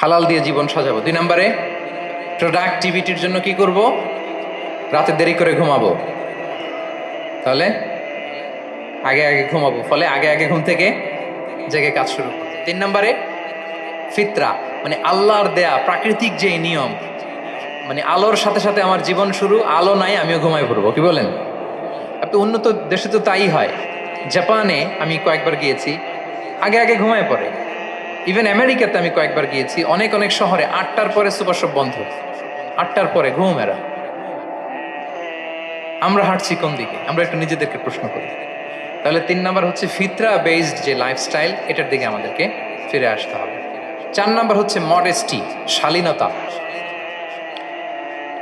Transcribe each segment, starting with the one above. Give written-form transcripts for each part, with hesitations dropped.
হালাল দিয়ে জীবন সাজাবো। 2 নম্বরে প্রোডাক্টিভিটির জন্য কি করব? রাতে দেরি করে ঘুমাবো, তাহলে আগে আগে ঘুমাবো, ফলে আগে আগে ঘুম থেকে জেগে কাজ শুরু করবো। 3 নম্বরে ফিতরা, মানে আল্লাহর দেয়া প্রাকৃতিক যে নিয়ম, মানে আলোর সাথে সাথে আমার জীবন শুরু, আলো নাই আমিও ঘুমাই পড়বো। কি বলেন? আপনি উন্নত দেশে তো তাই হয়। জাপানে আমি কয়েকবার গিয়েছি, আগে আগে ঘুমায় পড়ে। ইভেন আমেরিকাতে আমি কয়েকবার গিয়েছি, অনেক অনেক শহরে 8টার পরে সুপার শপ বন্ধ, 8টার পরে ঘুম এরা। আমরা হাঁটছি কোন দিকে? আমরা একটু নিজেদেরকে প্রশ্ন করি। তাহলে 3 নাম্বার হচ্ছে ফিতরা বেসড যে লাইফস্টাইল, এটার দিকে আমাদেরকে ফিরে আসতে হবে। 4 নাম্বার হচ্ছে মডেস্টি, শালীনতা।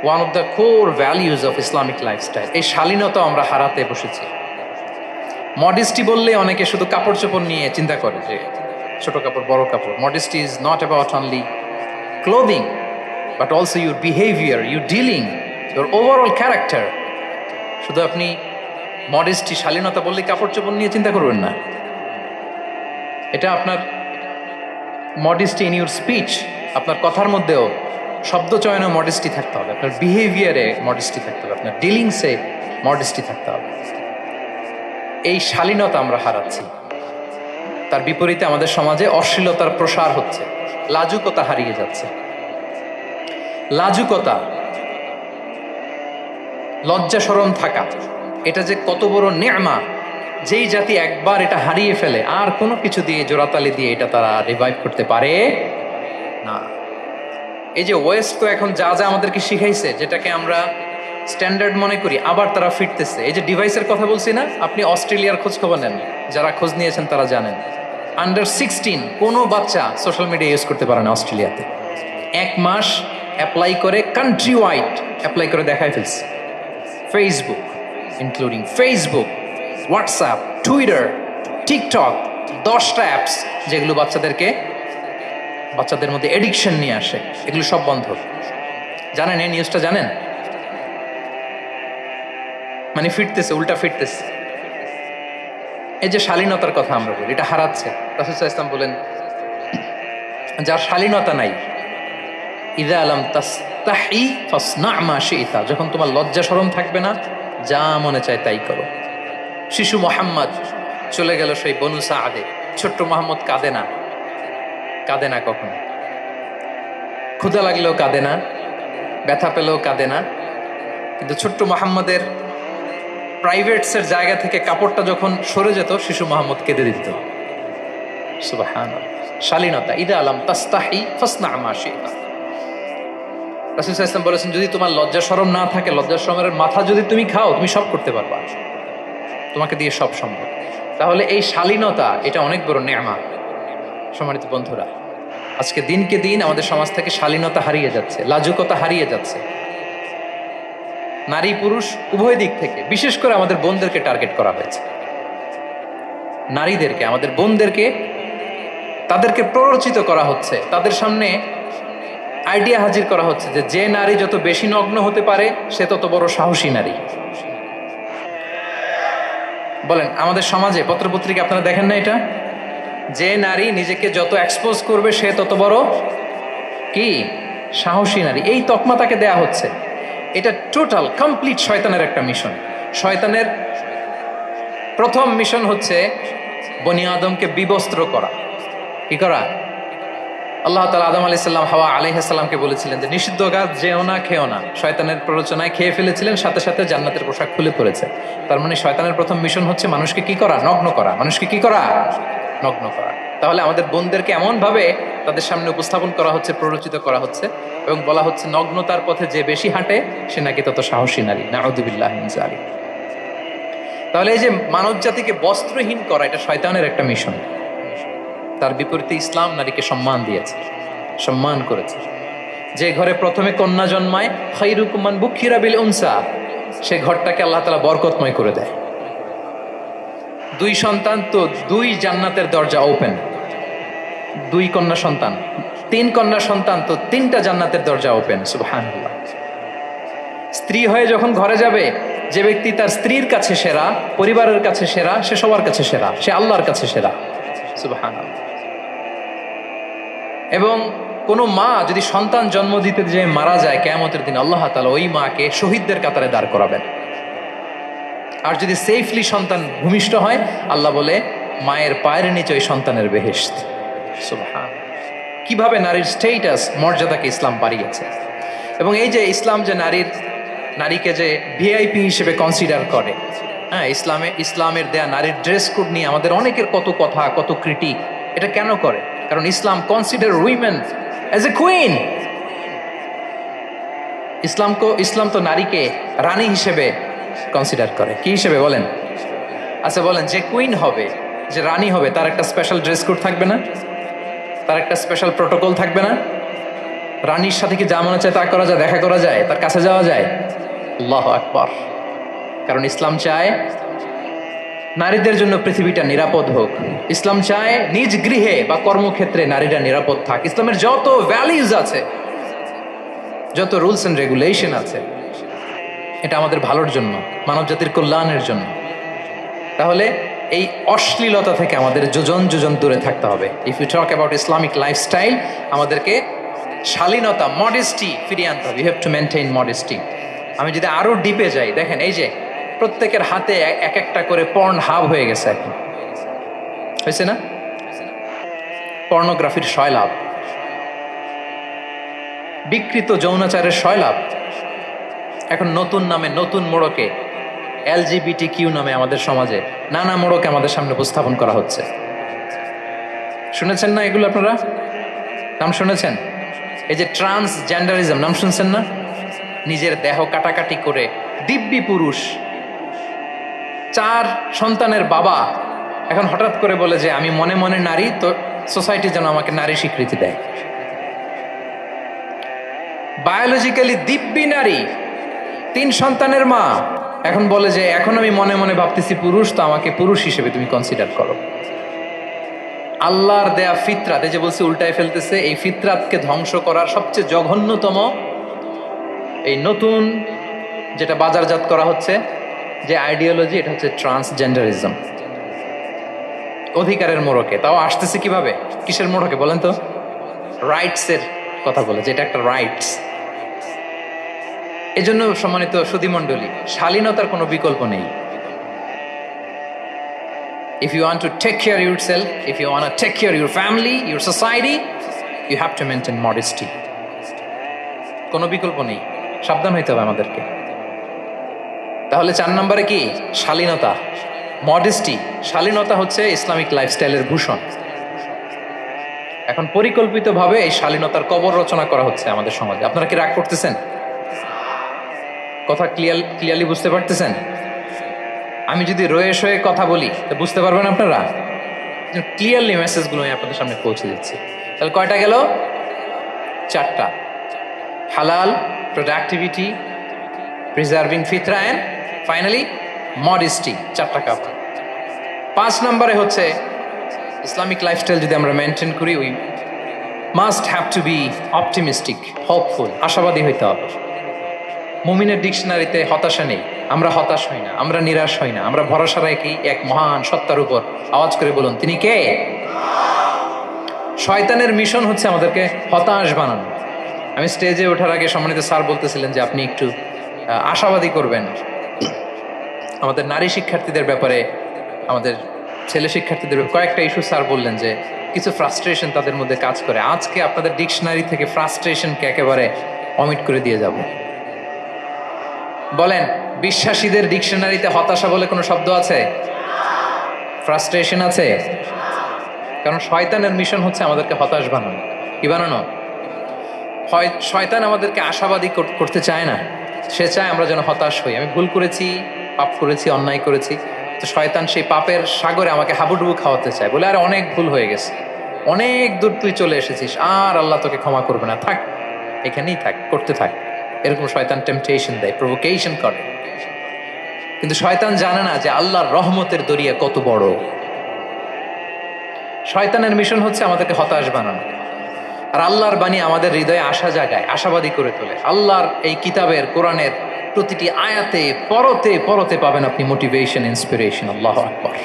One of the core values of Islamic lifestyle. এই শালীনতা আমরা হারাতে বসেছি। মডেস্টি বললে অনেকে শুধু কাপড় চোপড় নিয়ে চিন্তা করে, যে ছোট কাপড় বড় কাপড়। Modesty is not about only clothing, but also your behaviour, your dealing, your overall character. শুধু আপনি মডেস্টি, শালীনতা বললে কাপড় চোপড় নিয়ে চিন্তা করবেন না। এটা আপনার মডেস্টি ইন ইউর স্পিচ, আপনার কথার মধ্যেও শব্দ চয়নে মডেস্টি থাকতে হবে, আপনার বিহেভিয়ারে মডেস্টি থাকতে হবে, আপনার ডিলিংসে মডেস্টি থাকতে হবে। এই শালীনতা আমরা হারাচ্ছি। তার বিপরীতে আমাদের সমাজে অশ্লীলতার প্রসার হচ্ছে, লাজুকতা হারিয়ে যাচ্ছে। লাজুকতা, লজ্জা শরম থাকা, এটা যে কত বড় নেয়ামা। যেই জাতি একবার এটা হারিয়ে ফেলে, আর কোনো কিছু দিয়ে জোড়াতালি দিয়ে এটা তারা রিভাইভ করতে পারে না। এই যে ওয়েস্ট তো এখন যা যা আমাদেরকে শিখাইছে, যেটাকে আমরা স্ট্যান্ডার্ড মনে করি, আবার তারা ফিরতেছে। এই যে ডিভাইসের কথা বলছি না, আপনি অস্ট্রেলিয়ার খোঁজ খবর নেন, যারা খোঁজ নিয়েছেন তারা জানেন আন্ডার 16 কোনো বাচ্চা সোশ্যাল মিডিয়া ইউজ করতে পারে না অস্ট্রেলিয়াতে। 1 মাস অ্যাপ্লাই করে, কান্ট্রি ওয়াইড অ্যাপ্লাই করে দেখায় ফেলছে। Facebook, including Facebook, WhatsApp, Twitter, TikTok, 10টা অ্যাপস যেগুলো বাচ্চাদের মধ্যে এডিকশন নিয়ে আসে, এগুলো সব বন্ধ। জানেন এই নিউজটা? জানেন? মানে ফিরতেছে, উল্টা ফিরতেছে। এই যে শালীনতার কথা আমরা বলি, এটা হারাচ্ছে। রাসূল সাল্লাল্লাহু আলাইহি ওয়াসাল্লাম বলেন, যার শালীনতা নাই, ইযা লাম তাসতাহি ফাসনা মা শি'তা, যখন তোমার লজ্জা শরম থাকবে না, যা মনে চায় তাই করো। শিশু মোহাম্মদ চলে গেল সেই বনু সাআদে, ছোট্ট মোহাম্মদ কাঁদে না, কাঁদে না কখনো। ক্ষুধা লাগলেও কাঁদে না, ব্যথা পেলেও কাঁদে না। কিন্তু ছোট্ট মোহাম্মদের প্রাইভেটসের জায়গা থেকে কাপড়টা যখন সরে যেত, শিশু মোহাম্মদ কেঁদে দিত। সুবহানাল্লাহ, শালীনতা। ইযা লাম তাসতাহি ফাসনা মা শি'তা। রাসূল সাল্লাল্লাহু আলাইহি ওয়াসাল্লাম বলেছেন, যদি তোমার লজ্জা শরম না থাকে, লজ্জা শরমের মাথা যদি তুমি খাও, তুমি সব করতে পারবা, তোমাকে দিয়ে সব সম্ভব। তাহলে এই শালীনতা, এটা অনেক বড় নেয়ামা। সম্মানিত বন্ধুরা, আজকে দিনকে দিন আমাদের সমাজ থেকে শালীনতা হারিয়ে যাচ্ছে, লাজুকতা হারিয়ে যাচ্ছে। নারী পুরুষ উভয় দিক থেকে, বিশেষ করে আমাদের বোনদেরকে টার্গেট করা হয়েছে। নারীদেরকে, আমাদের বোনদেরকে, তাদেরকে প্ররোচিত করা হচ্ছে, তাদের সামনে আইডিয়া হাজির করা হচ্ছে যে যে নারী যত বেশি নগ্ন হতে পারে, সে তত বড় সাহসী নারী। বলেন, আমাদের সমাজে পত্রপত্রিকা আপনারা দেখেন না এটা? যে নারী নিজেকে যত এক্সপোজ করবে, সে তত বড় কি সাহসী নারী, এই তকমা তাকে দেয়া হচ্ছে। এটা টোটাল কমপ্লিট শয়তানের একটা মিশন। শয়তানের প্রথম মিশন হচ্ছে বনি আদমকে বিবস্ত্র করা। কি করা? আল্লাহ তাআলা আদম আলাইহিস সালাম, হাওয়া আলাইহিস সালামকে বলেছিলেন যে নিষিদ্ধ গাছ যেও না, খেও না। শয়তানের প্ররোচনায় খেয়ে ফেলেছিলেন, সাথে সাথে জান্নাতের পোশাক খুলে পড়েছে। তার মানে শয়তানের প্রথম মিশন হচ্ছে মানুষকে কি করা? নগ্ন করা। মানুষকে কি করা? নগ্ন করা। তাহলে আমাদের বোনদেরকে এমন ভাবে তাদের সামনে উপস্থাপন করা হচ্ছে, প্ররোচিত করা হচ্ছে, এবং বলা হচ্ছে নগ্নতার পথে যে বেশি হাঁটে সে নাকি তত সাহসী নারী। নাউযুবিল্লাহি মিন যালিক। তাহলে এই যে মানব জাতিকে বস্ত্রহীন করা, এটা শয়তানের একটা মিশন। তার বিপরীতে ইসলাম নারীকে সম্মান দিয়েছে, সম্মান করেছে। যে ঘরে প্রথমে কন্যা জন্মায়, খায়রুকুম মান বুখিরা বিল উনসা, সে ঘরটাকে আল্লাহ তাআলা বরকতময় করে দেয়। 2 সন্তান তো 2 জান্নাতের দরজা ওপেন। 2 কন্যা সন্তান, 3 কন্যা সন্তান তো 3টা জান্নাতের দরজা ওপেন। সুবহানাল্লাহ। স্ত্রী হয়ে যখন ঘরে যাবে, যে ব্যক্তি তার স্ত্রীর কাছে সেরা, পরিবারের কাছে সেরা, সে সবার কাছে সেরা, সে আল্লাহর কাছে সেরা। সুবহানাল্লাহ। এবং কোনো মা যদি সন্তান জন্ম দিতে যে মারা যায় কিয়ামতের দিন আল্লাহ তাআলা ওই মাকে শহীদদের কাতারে দাঁড় করাবেন। আর যদি সেফলি সন্তান ভূমিষ্ঠ হয় আল্লাহ বলে মায়ের পায়ের নিচে ওই সন্তানের বেহেশত। সুবহান, কিভাবে নারীর স্টেটাস মর্যাদাকে ইসলাম বাড়িয়েছে। এবং এই যে ইসলাম যে নারীকে যে ভিআইপি হিসেবে কনসিডার করে, হ্যাঁ, ইসলামের দেয়া নারীর ড্রেস কোড নিয়ে আমাদের অনেকের কত কথা, কত ক্রিটিক। এটা কেন করে? কারণ Islam consider women as a queen. ইসলাম তো নারীকে রানী হিসেবে কনসিডার করে। কি হিসেবে বলেন? আচ্ছা বলেন, যে কুইন হবে, যে রানী হবে, তার একটা স্পেশাল ড্রেস কোড থাকবে না? তার একটা স্পেশাল প্রোটোকল থাকবে না? রানীর সাথে কি যা মনে চায় তা করা যায়, দেখা করা যায়, তার কাছে যাওয়া যায়? আল্লাহু আকবার। কারণ ইসলাম চায় নারীদের জন্য পৃথিবীটা নিরাপদ হোক। ইসলাম চায় নিজ গৃহে বা কর্মক্ষেত্রে নারীরা নিরাপদ থাক। ইসলামের যত ভ্যালিউজ আছে, যত রুলস এন্ড রেগুলেশন আছে, এটা আমাদের ভালোর জন্য, মানব জাতির কল্যাণের জন্য। তাহলে এই অশ্লীলতা থেকে আমাদের যোজন যোজন দূরে থাকতে হবে। If you talk about Islamic lifestyle, আমাদেরকে শালীনতা, মডেস্টি ফিরিয়ে আনতে হবে। You have to maintain modesty. আমি যদি আরো ডিপে যাই, দেখেন এই যে প্রত্যেকের হাতে এক একটা করে পর্ন হাব হয়ে গেছে এখন, হয়েছে না? পর্নোগ্রাফির সয়লাভ, বিকৃত যৌনাচারের সয়লাভ। এখন নতুন নামে, নতুন মোড়কে, LGBT নামে আমাদের সমাজে নানা মোড়কে আমাদের সামনে উপস্থাপন করা হচ্ছে। শুনেছেন না এগুলো? আপনারা নাম শুনেছেন? এই যে ট্রান্সজেন্ডারিজম, নাম শুনছেন না? নিজের দেহ কাটাকাটি করে দিব্যি পুরুষ, 4 সন্তানের বাবা, এখন হঠাৎ করে বলে যে আমি মনে মনে নারী, তো সোসাইটি যেন আমাকে নারী স্বীকৃতি দেয়। বায়োলজিক্যালি দিব্যি নারী, 3 সন্তানের মা, এখন বলে যে এখন আমি মনে মনে ভাবতেছি পুরুষ, তো আমাকে পুরুষ হিসেবে তুমি কনসিডার করো। আল্লাহর দেয়া ফিতরাত, এই যে বলছে উল্টায় ফেলতেছে, এই ফিতরাতকে ধ্বংস করার সবচেয়ে জঘন্যতম এই নতুন যেটা বাজারজাত করা হচ্ছে যে আইডিওলজি, এটা হচ্ছে ট্রান্সজেন্ডারিজম। অধিকারের মোড়কে, তাও আসতেছে কিভাবে? কিসের মোড়কে বলেন তো? রাইটসের কথা বলে, যে এটা একটা রাইটস। এজন্য সম্মানিত সুধীমণ্ডলী, শালীনতার কোনো বিকল্প নেই। If you want to take care of yourself, if you want to take care of your family, your society, you have to maintain modesty. কোনো বিকল্প নেই, সাবধান হইতে হবে আমাদেরকে। তাহলে 4 নম্বরে কি? শালীনতা, মডেস্টি। শালীনতা হচ্ছে ইসলামিক লাইফস্টাইলের ভূষণ। এখন পরিকল্পিতভাবে এই শালীনতার কবর রচনা করা হচ্ছে আমাদের সমাজে। আপনারা কি রাগ করতেছেন? কথা ক্লিয়ারলি বুঝতে পারতেছেন? আমি যদি রয়ে শয়ে কথা বলি তো বুঝতে পারবেন আপনারা? ক্লিয়ারলি মেসেজগুলো আমি আপনাদের সামনে পৌঁছে দিচ্ছি। তাহলে কয়টা গেল? 4টা। হালাল, প্রোডাক্টিভিটি, প্রিজার্ভিং ফিতরা, এন্ড ফাইনালি মডেস্টি। 4টা কাজ। 5 নম্বরে হচ্ছে ইসলামিক লাইফস্টাইল যদি আমরা মেনটেন করি, we must have to be optimistic, hopeful, আশাবাদী হইতে হবে। মুমিনের ডিকশনারিতে হতাশা নেই। আমরা হতাশ হই না, আমরা নিরাশ হই না, আমরা ভরসা রাখি এক মহান সত্তার উপর। আওয়াজ করে বলুন, তিনি কে? শয়তানের মিশন হচ্ছে আমাদেরকে হতাশ বানানো। আমি স্টেজে ওঠার আগে সম্মানিত স্যার বলতেছিলেন যে আপনি একটু আশাবাদী করবেন আমাদের নারী শিক্ষার্থীদের ব্যাপারে, আমাদের ছেলে শিক্ষার্থীদের কয়েকটা ইস্যু স্যার বললেন যে কিছু ফ্রাস্ট্রেশন তাদের মধ্যে কাজ করে। আজকে আপনাদের ডিকশনারি থেকে ফ্রাস্ট্রেশনকে একেবারে অমিট করে দিয়ে যাব। বলেন, বিশ্বাসীদের ডিকশনারিতে হতাশা বলে কোনো শব্দ আছে? ফ্রাস্ট্রেশন আছে? কারণ শয়তানের মিশন হচ্ছে আমাদেরকে হতাশ বানানো। কি বানানো? শয়তান আমাদেরকে আশাবাদী করতে চায় না, সে চায় আমরা যেন হতাশ হই। আমি ভুল করেছি, পাপ করেছি, অন্যায় করেছি, তো শয়তান সেই পাপের সাগরে আমাকে হাবুডুবু খাওয়াতে চায়, বলে আর অনেক ভুল হয়ে গেছে, অনেক দূর তুই চলে এসেছিস, আর আল্লাহ তোকে ক্ষমা করবে না, থাক এখানেই থাক, করতে থাক। এরকম শয়তান টেম্পটেশন দেয়, প্রভোকেশন করে। কিন্তু শয়তান জানে না যে আল্লাহর রহমতের দরিয়া কত বড়। শয়তানের মিশন হচ্ছে আমাদেরকে হতাশ বানানো, আর আল্লাহর বাণী আমাদের হৃদয়ে আশা জাগায়, আশাবাদী করে তোলে। আল্লাহর এই কিতাবের, কোরআনের প্রতিটি আয়াতে পরতে পরতে পাবেন আপনি মোটিভেশন, ইন্সপিরেশন। আল্লাহু আকবার।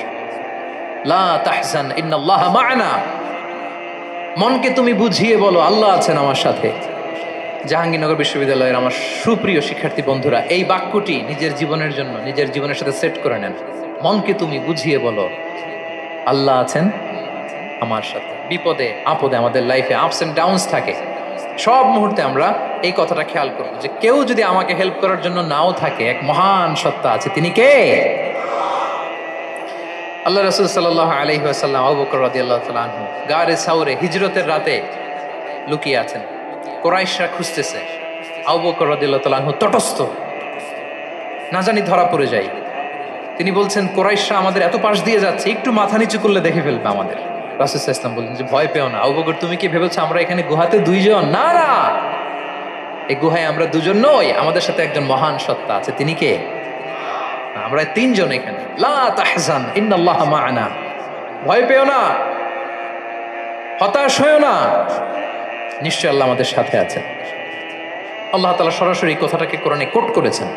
লা তাহজান ইন্নাল্লাহা মা'না। মনকে তুমি বুঝিয়ে বলো আল্লাহ আছেন আমার সাথে। জাহাঙ্গীরনগর বিশ্ববিদ্যালয়ের আমার সুপ্রিয় শিক্ষার্থী বন্ধুরা, এই বাক্যটি নিজের জীবনের জন্য, নিজের জীবনের সাথে সেট করে নেন। মনকে তুমি বুঝিয়ে বলো আল্লাহ আছেন আমার সাথে। বিপদে আপদে আমাদের লাইফে আপস এন্ড ডাউনস থাকে, সব মুহূর্তে আমরা এই কথাটা খেয়াল করবো যে কেউ যদি আমাকে হেল্প করার জন্য নাও থাকে, এক মহান সত্তা আছে, তিনি কে? আল্লাহ রাসূল সাল্লাল্লাহু আলাইহি ওয়াসাল্লাম আবু বকর রাদিয়াল্লাহু তাআলা আনহু গারে সাউরে হিজরতের রাতে লুকিয়ে আছেন, কুরাইশরা খুঁজতেছে। আবু বকর রাদিয়াল্লাহু তাআলা আনহু তটস্থ, না জানি ধরা পড়ে যায়। তিনি বলছেন কুরাইশরা আমাদের এত পাশ দিয়ে যাচ্ছে, একটু মাথা নিচু করলে দেখে ফেলবে আমাদের। রাসূল সাল্লাল্লাহু আলাইহি ওয়াসাল্লাম বললেন যে ভয় পেও না আবু বকর, তুমি কি ভেবেছো আমরা এখানে গুহাতে দুইজন? না না, এই গুহায় আমরা দুজন নই, আমাদের সাথে একজন মহান সত্তা আছে। তিনি কে? আমরা তিনজন এখানে। লা তাহজান ইন্নাল্লাহা মা'ানা, ভয় পেও না, হতাশ হয়ো না, নিশ্চয় আল্লাহ আমাদের সাথে আছেন। আল্লাহ তাআলা সরাসরি কথাটাকে কোরআনে কোট করেছেন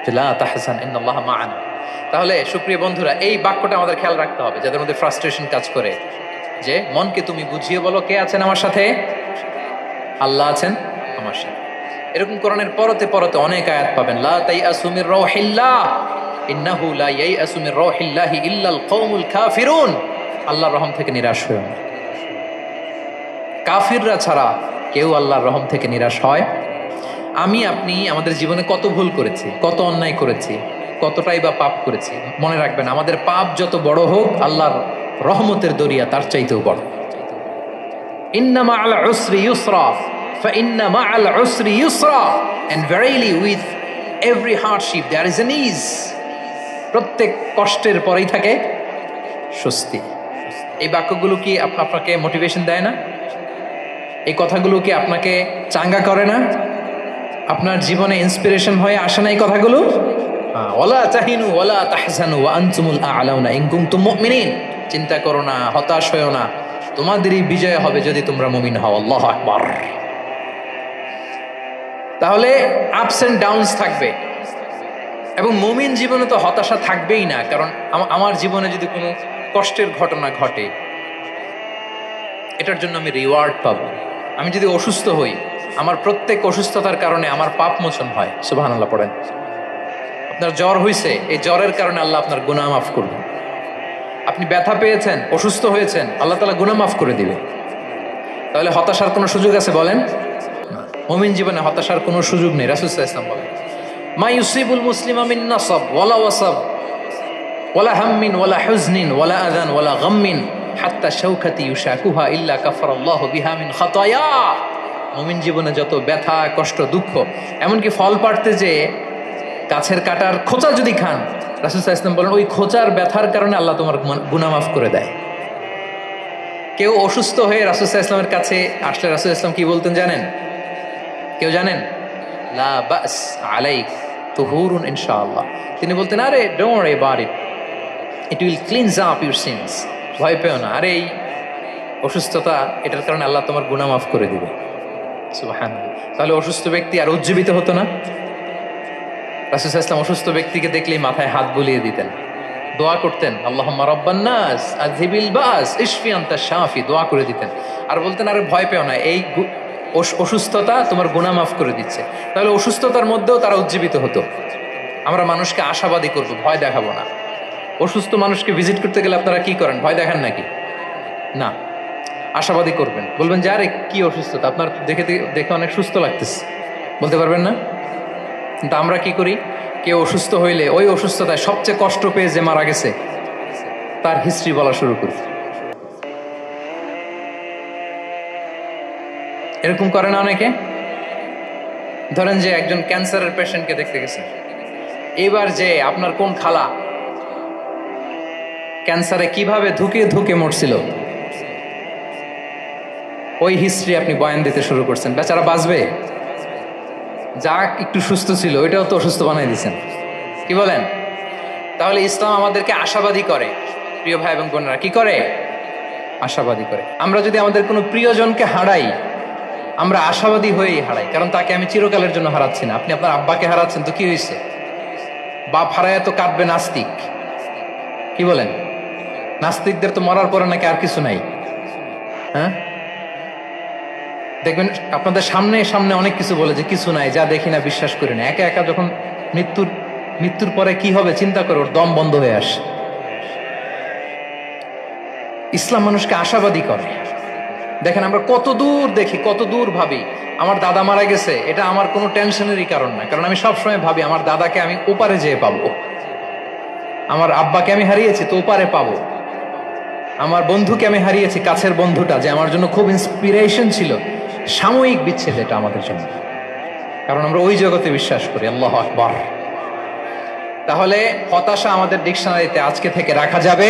যে লা তাহজান ইন্নাল্লাহা মা'ানা। তাহলে সুপ্রিয় বন্ধুরা, এই বাক্যটা আমাদের খেয়াল রাখতে হবে যাদের মধ্যে ফ্রাস্ট্রেশন কাজ করে, যে মনকে তুমি বুঝিয়ে বলো কে আছেন আমার সাথে? আল্লাহ আছেন আমার সাথে। এরকম কোরআনের পরতে পরতে অনেক আয়াত পাবেন। লা তাইয়াসু মির রাউহিল্লাহ ইন্নাহু লা ইয়াইয়াসু মির রাউহিল্লাহি ইল্লাল কওমুল কাফিরুন। আল্লাহর রহম থেকে নিরাশ হয়ো না। কাফিররা ছাড়া কেউ আল্লাহর রহম থেকে নিরাশ হয়? আমি আপনি আমাদের জীবনে কত ভুল করেছি, কত অন্যায় করেছি, কতটাই বা পাপ করেছি। মনে রাখবেন, আমাদের পাপ যত বড় হোক, আল্লাহর রহমতের দরিয়া তার চাইতেও বড়। ইন্না মা'আল উসরি ইউসরা فإن مع العسر يسرا and verily with every hardship there is an ease. প্রত্যেক কষ্টের পরেই থাকে স্বস্তি। এই বাক্যগুলো কি আপনাকে মোটিভেশন দেয় না? এই কথাগুলো কি আপনাকে চাঙ্গা করে না? আপনার জীবনে ইন্সপিরেশন হয়ে আসে না এই কথাগুলো? ওয়ালা তাহিনু ওয়ালা তাহজানু ওয়া আনতুমুল আ'লাউনা ইন কুনতুম মুমিনিন। চিন্তা করো না, হতাশ হয়ো না, তোমাদেরই বিজয় হবে যদি তোমরা মুমিন হও। আল্লাহু আকবার। তাহলে আপস এন্ড ডাউনস থাকবে, এবং মুমিন জীবনে তো হতাশা থাকবেই না। কারণ আমার জীবনে যদি কোনো কষ্টের ঘটনা ঘটে, এটার জন্য আমি রিওয়ার্ড পাবো। আমি যদি অসুস্থ হই, আমার প্রত্যেক অসুস্থতার কারণে আমার পাপ মোচন হয়। সুবহানাল্লাহ পড়েন। আপনার জ্বর হয়েছে, এই জ্বরের কারণে আল্লাহ আপনার গুনাহ মাফ করবেন। আপনি ব্যথা পেয়েছেন, অসুস্থ হয়েছেন, আল্লাহ তাআলা গুনাহ মাফ করে দিবে। তাহলে হতাশার কোনো সুযোগ আছে বলেন? মুমিন জীবনে হতাশার কোনো সুযোগ নেই। রাসূল সাল্লাল্লাহু আলাইহি ওয়াসাল্লাম বলেন, মা ইউসিবুল মুসলিমা মিন নাসাব ওয়ালা ওয়াসাব ওয়ালা হাম্মিন ওয়ালা হুজনিন ওয়ালা আযান ওয়ালা গাম্মিন হাত্তা শাওকাতি ইউশাকুহা ইল্লা কাফারাল্লাহু বিহা মিন খাতায়া। মুমিন জীবনে যত ব্যথা, কষ্ট, দুঃখ, এমনকি ফল পাড়তে যে গাছের কাটার খোঁচা যদি খান, রাসূল সাল্লাল্লাহু আলাইহি ওয়াসাল্লাম বলেন ওই খোঁচার ব্যথার কারণে আল্লাহ তোমার গুনাহ মাফ করে দেয়। কেউ অসুস্থ হয়ে রাসূল সাল্লাল্লাহু আলাইহি ওয়াসাল্লামের কাছে আসলে রাসূল সাল্লাল্লাহু আলাইহি ওয়াসাল্লাম কি বলতেন জানেন? কেউ জানেন? লা বাস আলাইক তুহুরুন ইনশাআল্লাহ। তিনি বলতেন, আরে don't worry about it, it will cleanse up your scenes. ভয় পেও না, আরে এই অসুস্থতা, এটার কারণে আল্লাহ তোমার গুনাহ মাফ করে দিবে। সুবহানাল্লাহ। তাহলে অসুস্থ ব্যক্তি আর উজ্জীবিত হতো না? রাসূল সাল্লাল্লাহু আলাইহি ওয়াসাল্লাম অসুস্থ ব্যক্তিকে দেখলেই মাথায় হাত বুলিয়ে দিতেন, দোয়া করতেন, আল্লাহুম্মা রাব্বান নাস আযহিবিল বাস ইশফি আনতা শাফি, দোয়া করে দিতেন। আর বলতেন, আরে ভয় পেও না, এই অসুস্থতা তোমার গুনাহ মাফ করে দিচ্ছে। তাহলে অসুস্থতার মধ্যেও তারা উজ্জীবিত হতো। আমরা মানুষকে আশাবাদী করব, ভয় দেখাবো না। অসুস্থ মানুষকে ভিজিট করতে গেলে আপনারা কি করেন? ভয় দেখান নাকি? না, আশাবাদী করবেন। বলবেন যে আরে কি অসুস্থতা, আপনার দেখে দেখে অনেক সুস্থ লাগতেছে, বলতে পারবেন না? কিন্তু আমরা কি করি? কেউ অসুস্থ হইলে ওই অসুস্থতায় সবচেয়ে কষ্ট পেয়ে যে মারা গেছে তার হিস্ট্রি বলা শুরু করি। এরকম করে না অনেকে? ধরেন যে একজন ক্যান্সারের পেশেন্টকে দেখতে গেছেন, এবার যে আপনার কোন খালা ক্যান্সারে কিভাবে ধুকে ধুকে মরছিল, ওই হিস্ট্রি আপনি বয়ান দিতে শুরু করছেন। বেচারা বাঁচবে? যা একটু সুস্থ ছিল ওইটাও তো অসুস্থ বানাই দিচ্ছেন। কি বলেন? তাহলে ইসলাম আমাদেরকে আশাবাদী করে। প্রিয় ভাই এবং বোনেরা, কি করে? আশাবাদী করে। আমরা যদি আমাদের কোনো প্রিয়জনকে হারাই, আমরা আশাবাদী হয়েই হারাই, কারণ তাকে আমি চিরকালের জন্য হারাচ্ছি না। আপনি আপনার আব্বাকে হারাচ্ছেন তো কি হয়েছে? বাপ হারায় তো কাঁদবে নাস্তিক। কি বলেন? নাস্তিকদের তো মরার পরে নাকি আর কিছু নাই। হ্যাঁ, দেখবেন আপনাদের সামনে সামনে অনেক কিছু বলে যে কিছু নাই, যা দেখি না বিশ্বাস করি না। একা একা যখন মৃত্যুর পরে কি হবে চিন্তা করে ওর দম বন্ধ হয়ে আসে। ইসলাম মানুষকে আশাবাদী করে। দেখেন আমরা কত দূর দেখি, কত দূর ভাবি। আমার দাদা মারা গেছে, এটা আমার কোনো টেনশনেরই কারণ না, কারণ আমি সবসময় ভাবি আমার দাদাকে আমি ওপারে যেয়ে পাবো, আমার আব্বাকে আমি হারিয়েছি তো ওপারে পাবো, আমার বন্ধুকে আমি হারিয়েছি, কাছের বন্ধুটা যে আমার জন্য খুব ইন্সপিরেশন ছিল, সাময়িক বিচ্ছেদ এটা আমাদের জন্য, কারণ আমরা ওই জগতে বিশ্বাস করি। আল্লাহু আকবার। তাহলে হতাশা আমাদের ডিকশনারিতে আজকে থেকে রাখা যাবে।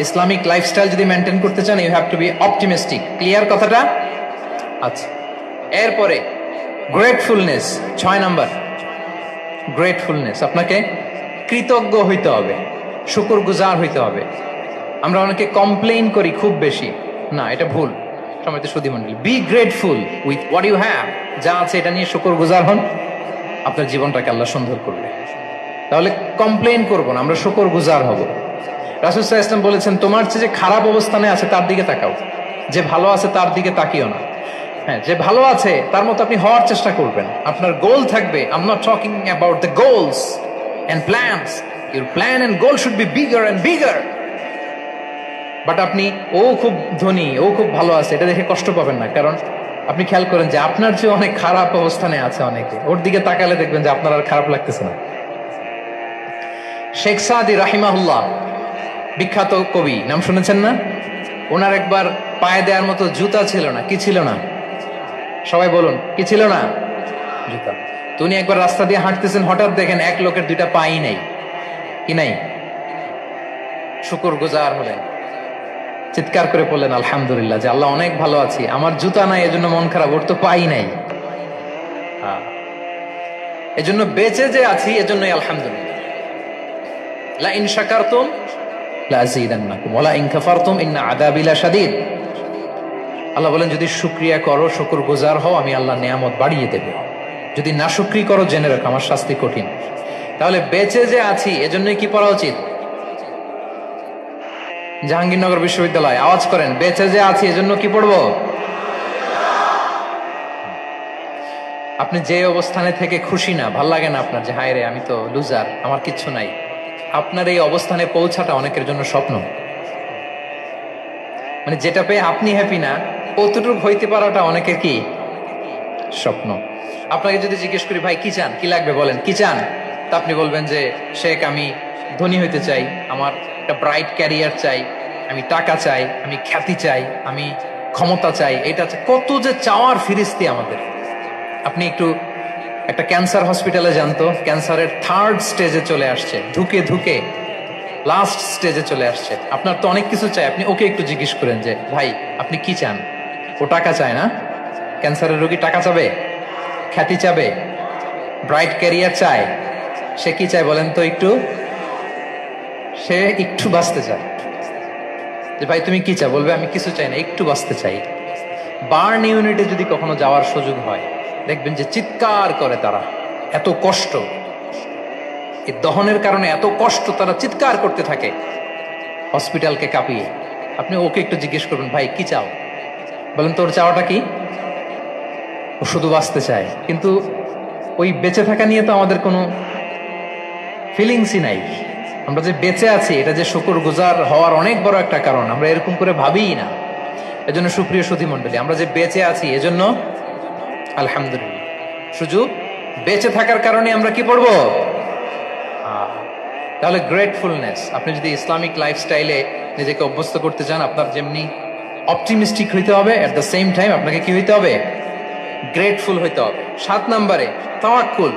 ইসলামিক লাইফস্টাইল যদি মেনটেন করতে চান, you have to be optimistic. Clear কথাটা? আচ্ছা, এরপরে গ্রেটফুলনেস, 6 নাম্বার গ্রেটফুলনেস। আপনাকে কৃতজ্ঞ হইতে হবে, শুকরগুজার হইতে হবে। আমরা অনেকে কমপ্লেইন করি খুব বেশি, না এটা ভুল। সম্মানিত সুধী মণ্ডলী, be grateful with what you have. যা আছে এটা নিয়ে শুকরগুজার হন, আপনার জীবনটাকে আল্লাহ সুন্দর করবে। তাহলে কমপ্লেইন করবো না, আমরা শুকরগুজার হব। রাসূল সাল্লাল্লাহু আলাইহি ওয়াসাল্লাম বলেছেন, তোমার চেয়ে যে খারাপ অবস্থানে আছে তার দিকে তাকাও, যে ভালো আছে তার দিকে তাকিও না। হ্যাঁ, যে ভালো আছে তার মতো আপনি হওয়ার চেষ্টা করবেন। আপনার গোল থাকবে। I am not talking about the goals and plans, your plan and goal should be bigger and bigger. But আপনি ও খুব ধনী, ও খুব ভালো আছে এটা দেখে কষ্ট পাবেন না, কারণ আপনি খেয়াল করেন যে আপনার চেয়ে অনেক খারাপ অবস্থানে আছে অনেকে, ওর দিকে তাকালে দেখবেন যে আপনার আর খারাপ লাগতেছে না। শেখ সাদি রাহিমাহুল্লাহ, বিখ্যাত কবি, নাম শুনেছেন না? ওনার একবার পায়ে দেওয়ার মতো জুতা ছিল না। কি ছিল না? সবাই বলুন, কি ছিল না? জুতা। তো উনি একবার রাস্তা দিয়ে হাঁটতেছেন, হঠাৎ দেখেন এক লোকের 2টা পাই নাই। কি নাই? শুকরগুজার হলেন, চিৎকার করে বললেন আলহামদুলিল্লাহ, যে আল্লাহ অনেক ভালো আছি, আমার জুতা নাই এজন্য মন খারাপ, ওর তো পাই নাই। এজন্য বেঁচে যে আছি এজন্যই আলহামদুলিল্লাহ। লা ইন শাকারতুম লা আযীদান্নাকুম ওয়া লা ইন কাফারতুম ইন্না আযাবি লাশাদীদ। আল্লাহ বলেন, যদি শুকরিয়া করো, শুকরগুজার হও, আমি আল্লাহ নিয়ামত বাড়িয়ে দেব। যদি নাশুকরি করো, জেনে রাখো আমার শাস্তি কঠিন। তাহলে বেঁচে যে আছি এজন্যই কি পড়া উচিত? জাহাঙ্গীরনগর বিশ্ববিদ্যালয় আওয়াজ করেন, বেঁচে যে আছি এজন্য কি পড়বো? আপনি যে অবস্থানে থেকে খুশি না, ভাল লাগে না আপনার, যে হায় রে আমি তো লুজার, আমার কিচ্ছু নাই, আপনার এই অবস্থানে পৌঁছাটা অনেকের জন্য স্বপ্ন। মানে যেটা পেয়ে আপনি হ্যাপি না, অতটুকু হইতে পারাটা অনেকের কি স্বপ্ন। আপনাকে যদি জিজ্ঞেস করি, ভাই কি চান, কি লাগবে বলেন, কি চান? তা আপনি বলবেন যে শেখ আমি ধনী হইতে চাই, আমার একটা ব্রাইট ক্যারিয়ার চাই, আমি টাকা চাই, আমি খ্যাতি চাই, আমি ক্ষমতা চাই, এটা কত যে চাওয়ার ফিরিস্তি আমাদের। আপনি একটু একটা ক্যান্সার হসপিটালে যান তো, ক্যান্সারের 3rd স্টেজে চলে আসছে, ধুকে ধুকে লাস্ট স্টেজে চলে আসছে। আপনার তো অনেক কিছু চাই, আপনি ওকে একটু জিজ্ঞেস করেন যে ভাই আপনি কি চান? ও টাকা চায় না? ক্যান্সারের রোগী টাকা চাবে, খ্যাতি চাবে, ব্রাইট ক্যারিয়ার চায়। সে কি চায় বলেন তো একটু? সে একটু বাঁচতে চায়। যে ভাই তুমি কি চাও? বলবে আমি কিছু চাই না, একটু বাঁচতে চাই। বার্ন ইউনিটে যদি কখনো যাওয়ার সুযোগ হয়, দেখবেন যে চিৎকার করে তারা, এত কষ্ট, এই দহনের কারণে এত কষ্ট, তারা চিৎকার করতে থাকে হসপিটালকে কাঁপিয়ে। আপনি ওকে একটু জিজ্ঞেস করবেন, ভাই কি চাও? বলেন তোর চাওয়াটা কি? ও শুধু বাঁচতে চায়, কিন্তু ওই বেঁচে থাকা নিয়ে তো আমাদের কোনো ফিলিংসই নাই। আমরা যে বেঁচে আছি এটা যে শুকরগুজার হওয়ার অনেক বড় একটা কারণ, আমরা এরকম করে ভাবিই না। এজন্য সুপ্রিয় সুধী মণ্ডলী, আমরা যে বেঁচে আছি এজন্য আলহামদুলিল্লাহ। শুধু বেঁচে থাকার কারণে আমরা কি পড়বো? তাহলে গ্রেটফুলনেস। আপনি যদি ইসলামিক লাইফস্টাইলে নিজেকে অভ্যস্ত করতে চান, আপনার যেমনি অপটিমিস্টিক হইতে হবে, এট দ্য সেম টাইম আপনাকে কি হইতে হবে? গ্রেটফুল হইতে হবে। 7 নম্বরে তাওয়াক্কুল।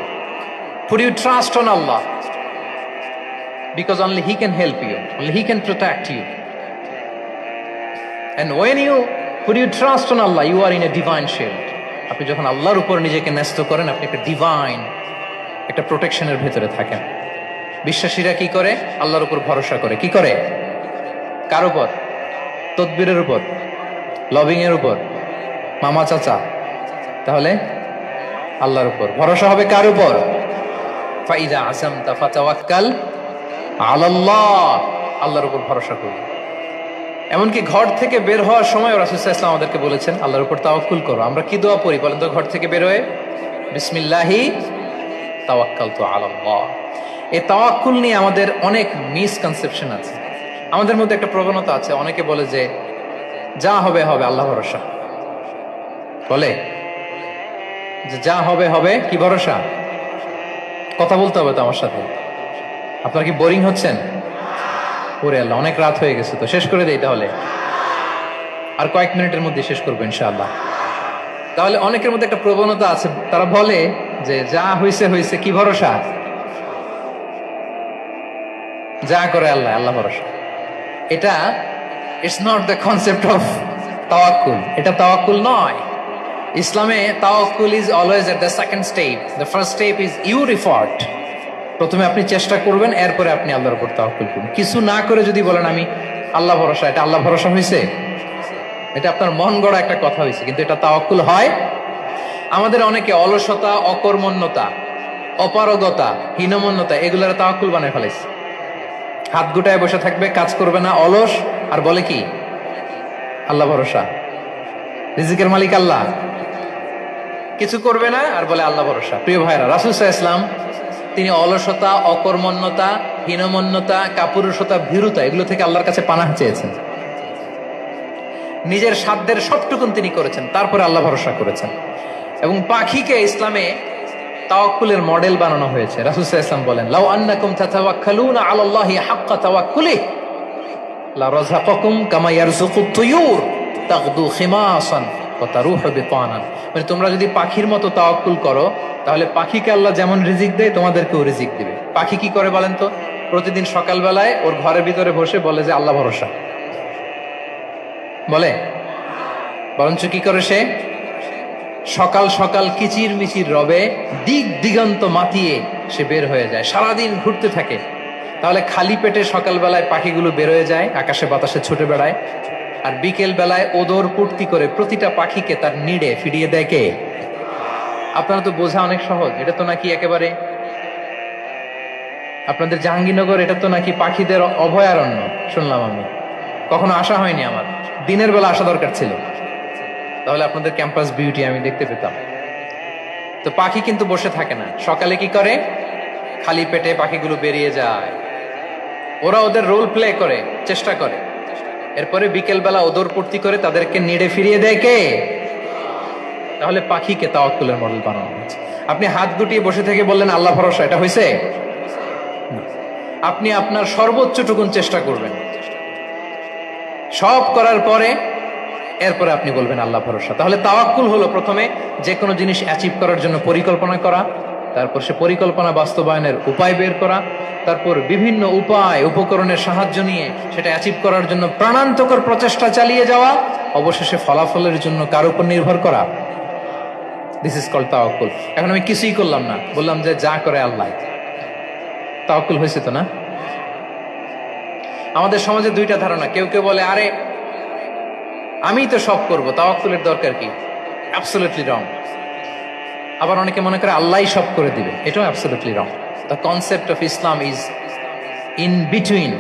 Put your trust on Allah, because only He can help you, only He can protect you. And when you put your trust on Allah, you are in a divine shield. আপনি যখন আল্লাহর উপর নিজেকে ন্যস্ত করেন, আপনি একটা ডিভাইন, একটা প্রোটেকশনের ভেতরে থাকেন। বিশ্বাসীরা কি করে? আল্লাহর উপর ভরসা করে। কি করে? কার উপর? তদবিরের উপর, লবিং এর উপর, মামা চাচা? তাহলে আল্লাহর উপর ভরসা হবে। কার উপর? ফাইদা আযামতা ফাতাওয়াক্কাল আলাল্লাহ। আল্লাহর উপর ভরসা করুন। এমনকি ঘর থেকে বের হওয়ার সময় রাসূল সাল্লাল্লাহু আলাইহি ওয়াসাল্লাম আমাদেরকে বলেছেন আল্লাহর উপর তাওয়াক্কুল করো। আমরা কি দোয়া পড়ি বলেন তো ঘর থেকে বের হয়ে? বিসমিল্লাহি তাওয়াক্কালতু আলাল্লাহ। এই তাওয়াক্কুল নিয়ে আমাদের অনেক মিসকনসেপশন আছে। আমাদের মধ্যে একটা প্রবণতা আছে, অনেকে বলে যে যা হবে হবে, আল্লাহ ভরসা। বলে যে যা হবে হবে, কি ভরসা? কথা বলতে হবে তো আমার সাথে। আপনারা কি বোরিং হচ্ছেন? ওরে আল্লাহ, অনেক রাত হয়ে গেছে, তো শেষ করে দেই তাহলে। আর কয়েক মিনিটের মধ্যে শেষ করবো ইনশাআল্লাহ। তাহলে অনেকের মধ্যে একটা প্রবণতা আছে, তারা বলে যে যা হয়েছে হয়েছে, কি ভরসা? যা করে আল্লাহ, আল্লাহ ভরসা। এটা it's not the concept of তাওয়াক্কুল। এটা তাওয়াক্কুল নয়। ইসলামে তাওয়াক্কুল is always at the second step. The first step is your effort. প্রথমে আপনি চেষ্টা করবেন, এরপরে আপনি আল্লাহর উপর তাওয়াক্কুল করবেন। কিছু না করে যদি বলেন আমি আল্লাহ ভরসা, এটা আল্লাহ ভরসা হয়েছে? এটা আপনার মন গড়া একটা কথা হয়েছে, কিন্তু এটা তাওয়াক্কুল হয়? আমাদের অনেকে অলসতা, অকর্মণ্যতা, অপারগতা, হীনমন্যতা এগুলোর তাওয়াক্কুল বানায় ফেলাইছে। হাত গুটায় বসে থাকবে, কাজ করবে না, অলস, আর বলে কি আল্লাহ ভরসা। রিজিকের মালিক আল্লাহ, কিছু করবে না আর বলে আল্লাহ ভরসা। প্রিয় ভাইরা, রাসূল সাল্লাল্লাহু আলাইহি ওয়াসাল্লাম তিনি অলসতা, অকর্মণ্যতা, হীনমন্যতা, কাপুরুষতা, ভীরুতা এগুলো থেকে আল্লাহর কাছে পানাহ চেয়েছেন। নিজের সাধ্যের সবটুকুন তিনি করেছেন, তারপরে আল্লাহ ভরসা করেছেন। এবং পাখিকে ইসলামে তাওয়াক্কুলের মডেল বানানো হয়েছে। রাসূল সাল্লাল্লাহু আলাইহি ওয়াসাল্লাম বলেন, লাউ আন্নাকুম তাতাওয়াক্কালুনা আলাল্লাহি হাক্কা তাওয়াক্কুলিহি লা রাযাকাকুম কামা ইয়ারযুকুত তুয়ুর তাগদু খিমাসান ওয়া তারুহু বিতানান। মানে তোমরা যদি পাখির মতো তাওয়াক্কুল করো, তাহলে পাখিকে আল্লাহ যেমন রিজিক দেয় তোমাদেরকেও রিজিক দিবে। পাখি কি করে বলেন তো? প্রতিদিন সকালবেলায় ওর ঘরের ভিতরে বসে বলে যে আল্লাহ ভরসা। বলে বরঞ্চ কি করে সে? সকাল সকাল কিচির মিচির রবে দিক দিগন্ত মাতিয়ে সে বের হয়ে যায়, সারাদিন ঘুরতে থাকে। তাহলে খালি পেটে সকালবেলায় পাখিগুলো বের হয়ে যায়, আকাশে বাতাসে ছুটে বেড়ায়, আর বিকেল বেলায় ওদর পূর্তি করে প্রতিটা পাখিকে তার নিড়ে ফিরিয়ে দেয় কে? আপনারা তো বোঝা অনেক সহজ। এটা তো নাকি একেবারে আপনাদের জাহাঙ্গীরনগর, এটা তো নাকি পাখিদের অভয়ারণ্য শুনলাম আমি। কখনো আসা হয়নি আমার, দিনের বেলা আসা দরকার ছিল, তাহলে আপনাদের ক্যাম্পাস বিউটি আমি দেখতে পেতাম। তো পাখি কিন্তু বসে থাকে না, সকালে কি করে? খালি পেটে পাখিগুলো বেরিয়ে যায়, ওরা ওদের রোল প্লে করে, চেষ্টা করে, এরপরে বিকেল বেলা ওদর পূর্তি করে তাদেরকে নিড়ে ফিরিয়ে দেয় কে? তাহলে পাখিকে তাওয়াক্কুলের মডেল বানানো হয়েছে। আপনি হাত গুটিয়ে বসে থেকে বললেন আল্লাহ ভরসা, এটা হয়েছে? আপনি আপনার সর্বোচ্চটুকুন চেষ্টা করবেন, সব করার পরে এরপরে আপনি বলবেন আল্লাহ ভরসা। তাহলে তাওয়াক্কুল হলো প্রথমে যে কোনো জিনিস অ্যাচিভ করার জন্য পরিকল্পনা করা, তারপর সে পরিকল্পনা বাস্তবায়নের উপায় বের করা, তারপর বিভিন্ন উপায় উপকরণের সাহায্য নিয়ে সেটা অ্যাচিভ করার জন্য প্রাণান্তকর প্রচেষ্টা চালিয়ে যাওয়া, অবশেষে ফলাফলের জন্য কার উপর নির্ভর করা। দিস ইজ কল্ড তাওয়াক্কুল। এখন আমি কিছুই করলাম না, বললাম যে যা করে আল্লাহ, তাওয়াক্কুল হয়েছে তো না? আমাদের সমাজে দুইটা ধারণা। কেউ কেউ বলে আরে আমি তো সব করব, তাওয়াক্কুলের দরকার কি? Absolutely wrong. আবার অনেকে মনে করে আল্লাহই সব করে দিবে, এটাও absolutely wrong. The concept of Islam is in between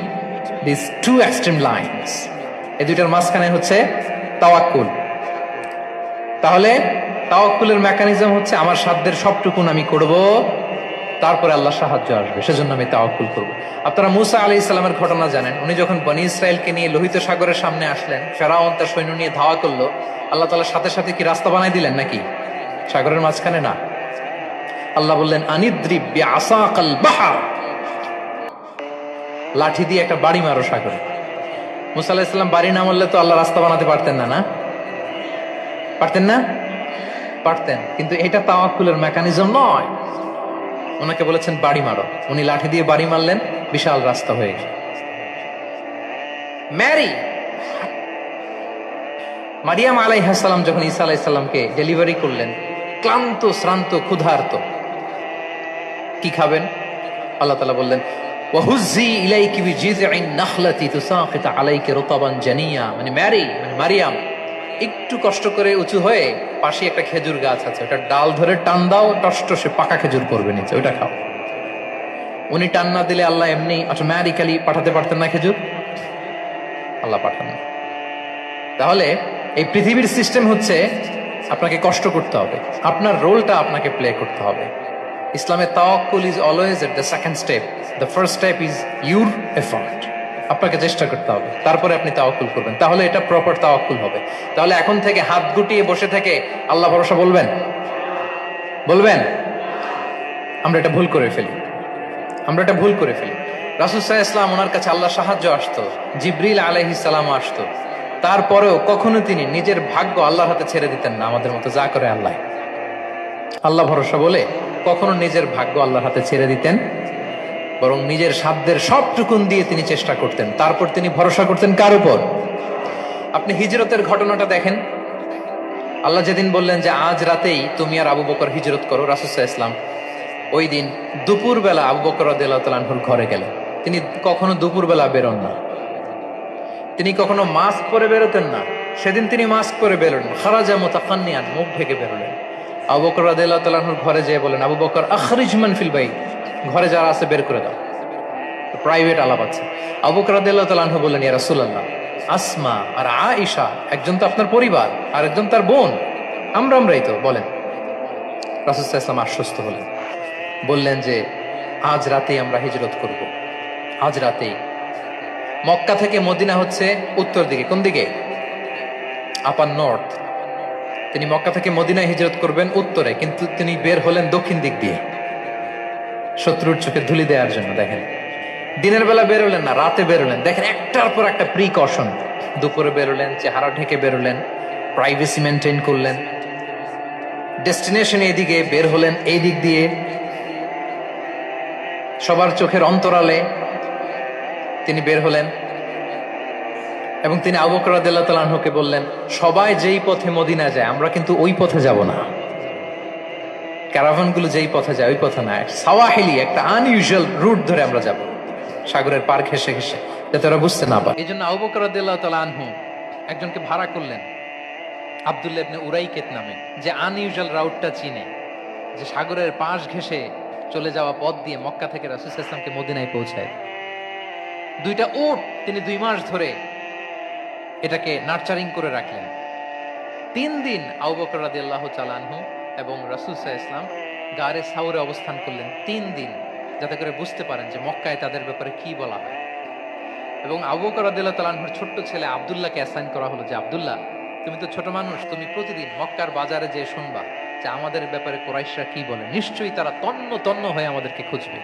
this two extreme lines. এই দুইটার মাঝখানে হচ্ছে তাওয়াক্কুল। তাহলে তাওয়াক্কুলের মেকানিজম হচ্ছে আমার সাধ্যের সবটুকুন আমি করব, তারপরে আল্লাহ সাহায্য আসবে, সেজন্য আমি তাওয়াক্কুল করব। আপনারা মুসা আলাইহিস সালামের ঘটনা জানেন। উনি যখন বনী ইসরায়েলকে নিয়ে লোহিত সাগরের সামনে আসলেন, ফেরাউন তার সৈন্য নিয়ে ধাওয়া করলো, আল্লাহ তাআলা সাথে সাথে কি রাস্তা বানাই দিলেন নাকি? সাগরের মাঝখানে না। আল্লাহ বললেন আনিদ্রিব বিআসাকাল বাহর, লাঠি দিয়ে একটা বাড়ি মারো সাগরে। মুসা আলাইহিস সালাম বাড়ি না মারলে তো আল্লাহ রাস্তা বানাতে পারতেন না, না পারতেন না? পারতেন, কিন্তু এটা তাওয়াক্কুলের মেকানিজম নয়। ওনাকে বলেছেন বাড়ি মারো, উনি লাঠি দিয়ে বাড়ি মারলেন, বিশাল রাস্তা হয়ে গেল। মারিয়াম আলাইহিস সালাম যখন ঈসা আলাইহিস সালামকে ডেলিভারি করলেন, ক্লান্ত শ্রান্ত ক্ষুধার্ত, কি খাবেন? আল্লাহ তাআলা বললেন ওয়াহুজ্জি ইলাইকি বিজিযইন নাখলাতি তুসাকিত আলাইকি রুতাবান জানিয়া। মানে মারিয়াম একটু কষ্ট করে উঁচু হয়ে পাশে একটা খেজুর গাছ আছে, ওটা ডাল ধরে টান দাও, টসটসে পাকা খেজুর পড়বে নিচে, ওইটা খাও। উনি টান না দিলে আল্লাহ এমনি অটোমেটিক্যালি পাঠাতে পারতেন না খেজুর? আল্লাহ পাঠান না। তাহলে এই পৃথিবীর সিস্টেম হচ্ছে আপনাকে কষ্ট করতে হবে, আপনার রোলটা আপনাকে প্লে করতে হবে। ইসলামে তাওয়াক্কুল is always at the second step, the first step is your effort. আপনাকে চেষ্টা করতে হবে, তারপরে আপনি তাওয়াক্কুল করবেন, তাহলে এটা প্রপার তাওয়াক্কুল হবে। তাহলে এখন থেকে হাত গুটিয়ে বসে থেকে আল্লাহ ভরসা বলবেন? বলবেন? আমরা এটা ভুল করে ফেলি, আমরা এটা ভুল করে ফেলি। রাসূল সাল্লাল্লাহু আলাইহি ওয়াসাল্লাম, ওনার কাছে আল্লাহ সাহায্য আসতো, জিবরিল আলাইহিস সালাম আসতো, তারপরেও কখনো তিনি নিজের ভাগ্য আল্লাহর হাতে ছেড়ে দিতেন না। আমাদের মতো যা করে আল্লাহ, আল্লাহ ভরসা বলে কখনো নিজের ভাগ্য আল্লাহর হাতে ছেড়ে দিতেন, বরং নিজের সাধ্যের সবটুকুন দিয়ে তিনি চেষ্টা করতেন। তারপর তিনি ভরসা করতেন কার উপর? আপনি হিজরতের ঘটনাটা দেখেন। আল্লাহ যেদিন বললেন যে আজ রাতেই তুমি আর আবু বকর হিজরত করো, রাসূল সাল্লাল্লাহু আলাইহি ওয়াসাল্লাম ওই দিন দুপুরবেলা আবু বকর রাদিয়াল্লাহু তাআলা আনহুর ঘরে গেলেন। তিনি কখনো দুপুরবেলা বেরোন না, তিনি কখনো মাস্ক পরে বেরোতেন না। সেদিন তিনি মাস্ক পরে বেরোলেন, খারাজা মুতাকান্নিয়ান, মুখ ঢেকে বেরোলেন। আবু বকর রাদিয়াল্লাহু তাআলা আনহুর ঘরে যেয়ে বলেন, আবু বকর আখরিজ মান ফিল বাইত, ঘরে যারা আছে বের করে দাও, প্রাইভেট আলাপ আছে। আবু বকর রাদিয়াল্লাহু তাআলা আনহু বললেন, ইয়া রাসূলুল্লাহ, আসমা আর আয়েশা, একজন তো আপনার পরিবার আর একজন তার বোন, আমরাই তো, বলেন। রাসূল সাল্লাল্লাহু আলাইহি ওয়াসাল্লাম আশ্বস্ত হলেন, বললেন যে আজ রাতেই আমরা হিজরত করব, আজ রাতেই। মক্কা থেকে মদিনা হচ্ছে উত্তর দিকে, কোন দিকে? আপার নর্থ। তিনি মক্কা থেকে মদিনায় হিজরত করবেন উত্তরে, কিন্তু তিনি বের হলেন দক্ষিণ দিক দিয়ে, শত্রুর চোখে ধুলি দেওয়ার জন্য। দেখেন, দিনের বেলা বেরোলেন না, রাতে বেরোলেন। দেখেন, একটার পর একটা প্রিকশন। দুপুরে বেরোলেন, চেহারা ঢেকে বেরোলেন, প্রাইভেসি মেনটেন করলেন। ডেস্টিনেশন এইদিকে, বের হলেন এই দিক দিয়ে, সবার চোখের অন্তরালে তিনি বের হলেন। এবং তিনি আবু বকর রাদিয়াল্লাহু তাআলা আনহুকে বললেন, সবাই যেই পথে মদিনা যায় আমরা কিন্তু ওই পথে যাব না, ক্যারাভানগুলো যেই পথে যায় ওই পথে না, সাওয়াহিলি একটা আনইউজুয়াল রুট ধরে আমরা যাব, সাগরের পার ঘেঁষে ঘেঁষে, যাতে ওরা বুঝতে না পারে। এই জন্য আবু বকর রাদিয়াল্লাহু তাআলা আনহু একজনকে ভাড়া করলেন, আব্দুল্লাহ ইবনে উরাইকেত নামে, যে আনইউজুয়াল রাউটটা চিনে, যে সাগরের পাশ ঘেঁষে চলে যাওয়া পথ দিয়ে মক্কা থেকে রাসূল সাল্লাল্লাহু আলাইহি ওয়াসাল্লামকে মদিনায় পৌঁছায়। দুইটা উট তিনি 2 মাস ধরে এটাকে নার্চারিং করে রাখলেন। 3 দিন আবু বকর রাদিয়াল্লাহু তাআলা আনহু এবং রাসূল সাল্লাল্লাহু আলাইহি ওয়াসাল্লাম গারে সাউরে অবস্থান করলেন 3 দিন, যাতে করে বুঝতে পারেন যে মক্কায় তাদের ব্যাপারে কি বলা হয়। এবং আবু বকর রাদিয়াল্লাহু তাআলা আনহুর ছোট্ট ছেলে আব্দুল্লাহকে অ্যাসাইন করা হলো যে, আব্দুল্লাহ, তুমি তো ছোট মানুষ, তুমি প্রতিদিন মক্কার বাজারে যেয়ে শুনবা যে আমাদের ব্যাপারে কুরাইশরা কি বলে। নিশ্চয়ই তারা তন্ন তন্ন হয়ে আমাদেরকে খুঁজবে,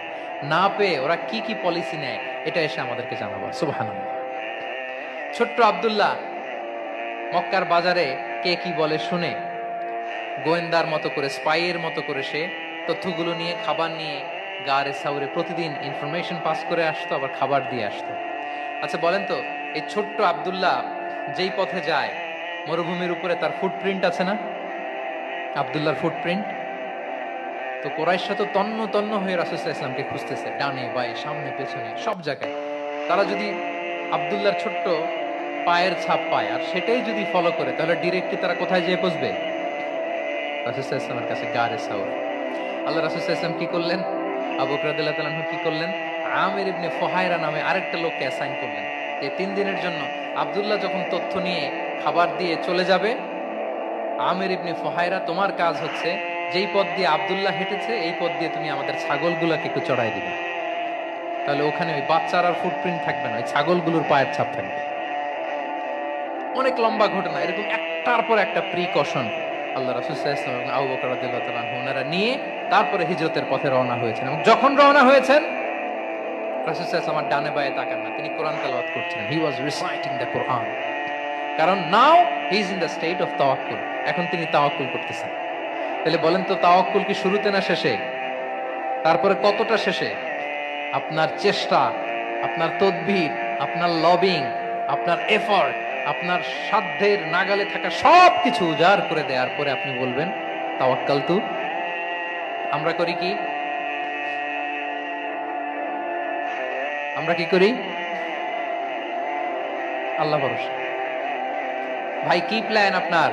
না পেয়ে ওরা কি কি পলিসি নেয় এটা এসে আমাদেরকে জানাবা। সুবহানাল্লাহ। ছোট্ট আব্দুল্লাহ মক্কার বাজারে কে কি বলে শুনে গোয়েন্দার মতো করে, স্পাইয়ের মতো করে সে তথ্যগুলো নিয়ে, খাবার নিয়ে গারে সাউরে প্রতিদিন ইনফরমেশন পাস করে আসতো, আবার খাবার দিয়ে আসতো। আচ্ছা বলেন তো, এই ছোট্ট আব্দুল্লাহ যেই পথে যায়, মরুভূমির উপরে তার ফুটপ্রিন্ট আছে না, আব্দুল্লাহর ফুটপ্রিন্ট। তো কুরাইশরা তো তন্ন তন্ন হয়ে রাসূল সাল্লাল্লাহু আলাইহি ওয়াসাল্লামকে খুঁজতেছে, ডানে বাঁয়ে, সামনে পেছনে, সব জায়গায়। তারা যদি আব্দুল্লাহর ছোট্ট পায়ের ছাপ পায় আর সেটাই যদি ফলো করে, তাহলে ডিরেক্টলি তারা কোথায় যেয়ে পৌঁছবে? রাসূল সাল্লাল্লাহু আলাইহি ওয়াসাল্লামের কাছে, গারে সাউর। আল্লাহ রাসূল সাল্লাল্লাহু আলাইহি ওয়াসাল্লাম কি করলেন? আবু বকর রাদিয়াল্লাহু তাআলা আনহু কি করলেন? আমির ইবনে ফুহায়রা নামে আরেকটা লোককে অ্যাসাইন করলেন, যে 3 দিনের জন্য আব্দুল্লাহ যখন তথ্য নিয়ে খাবার দিয়ে চলে যাবে, আমির ইবনে ফুহায়রা, তোমার কাজ হচ্ছে যেই পথ দিয়ে আব্দুল্লাহ হেঁটেছে এই পথ দিয়ে তুমি আমাদের ছাগলগুলোকে একটু চড়াই দিবে। তাহলে ওখানে ওই বাচ্চার আর ফুটপ্রিন্ট থাকবে না, ওই ছাগলগুলোর পায়ের ছাপ থাকবে। অনেক লম্বা ঘটনা, এরকম একটার পর একটা প্রিকশন আল্লাহ রাসূল সাল্লাল্লাহু আলাইহি ওয়াসাল্লাম এবং আবু বকর রাদিয়াল্লাহু তাআলা আনহু ওনারা নিয়ে তারপরে হিজরতের পথে রওনা হয়েছেন। এবং যখন রওনা হয়েছেন, রাসূল সাল্লাল্লাহু আলাইহি ওয়াসাল্লাম ডানে বাঁয়ে তাকান না, তিনি কোরআন তেলাওয়াত করছিলেন। হি ওয়াজ রিসাইটিং দ্য কোরআন, কারণ now he is in the state of তাওয়াক্কুল। এখন তিনি তাওয়াক্কুল করতেছেন। তাহলে বলেন তো, তাওয়াক্কুল কি শুরুতে না শেষে? তারপরে কতটা শেষে? আপনার চেষ্টা, আপনার তদবির, আপনার লবিং, আপনার এফর্ট, আপনার সাধ্যের নাগালে থাকা সব কিছু উজাড় করে দেওয়ার পরে আপনি বলবেন তাওয়াক্কালতু। আমরা করি কি? আমরা কি করি? আল্লাহ ভরসা। ভাই কি প্ল্যান আপনার?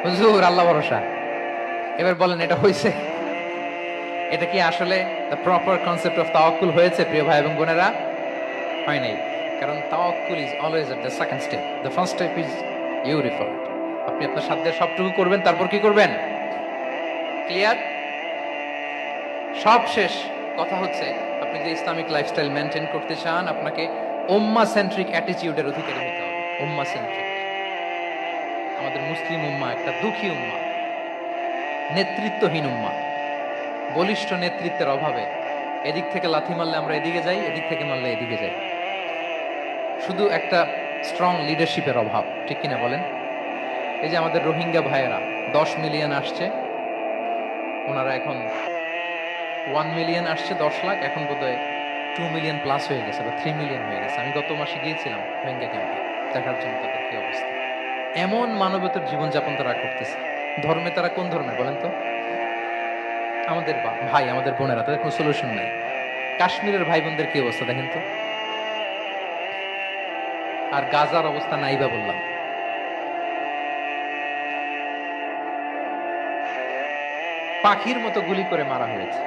হুজুর আল্লাহ ভরসা। এবার বলেন, এটা হয়েছে? এটা কি আসলে দ্য প্রপার কনসেপ্ট অফ তাওয়াক্কুল হয়েছে প্রিয় ভাই এবং বোনেরা? হয় নাই। কারণ তাওয়াক্কুল is always at the second step, the first step is you referred. আপনি আপনার সাধ্যের সবটুকু করবেন, তারপর কি করবেন? ক্লিয়ার? সব শেষ। কথা হচ্ছে আপনি যে ইসলামিক লাইফস্টাইল মেনটেন করতে চান, আপনাকে উম্মা সেন্ট্রিক অ্যাটিটিউডের অধিকারী হতে হবে। উম্মা সেন্ট্রিক। আমাদের মুসলিম উম্মা একটা দুঃখী উম্মা, নেতৃত্বহীন উম্মা, বলিষ্ঠ নেতৃত্বের অভাবে এদিক থেকে লাথি মারলে আমরা এদিকে যাই, এদিক থেকে মারলে এদিকে যাই। শুধু একটা স্ট্রং লিডারশিপের অভাব, ঠিক কিনা বলেন? এই যে আমাদের রোহিঙ্গা ভাইয়েরা 10 মিলিয়ন আসছে, ওনারা এখন 1 মিলিয়ন আসছে, 10 লাখ, এখন বোধহয় 2 মিলিয়ন প্লাস হয়ে গেছে বা 3 মিলিয়ন হয়ে গেছে। আমি গত মাসে গিয়েছিলাম রোহিঙ্গা ক্যাম্পে দেখার জন্য তাদের কি অবস্থা। এমন মানবতার জীবনযাপন তারা করতেছে। ধর্মে তারা কোন ধর্মের বলেন তো? আমাদের ভাই, আমাদের বোনেরা, তাদের কোনো সলিউশন নাই। কাশ্মীরের ভাই বোনদের কি অবস্থা দেখেন তো। আর গাজার অবস্থা নাই বা বললাম। পাখির মতো গুলি করে মারা হয়েছে,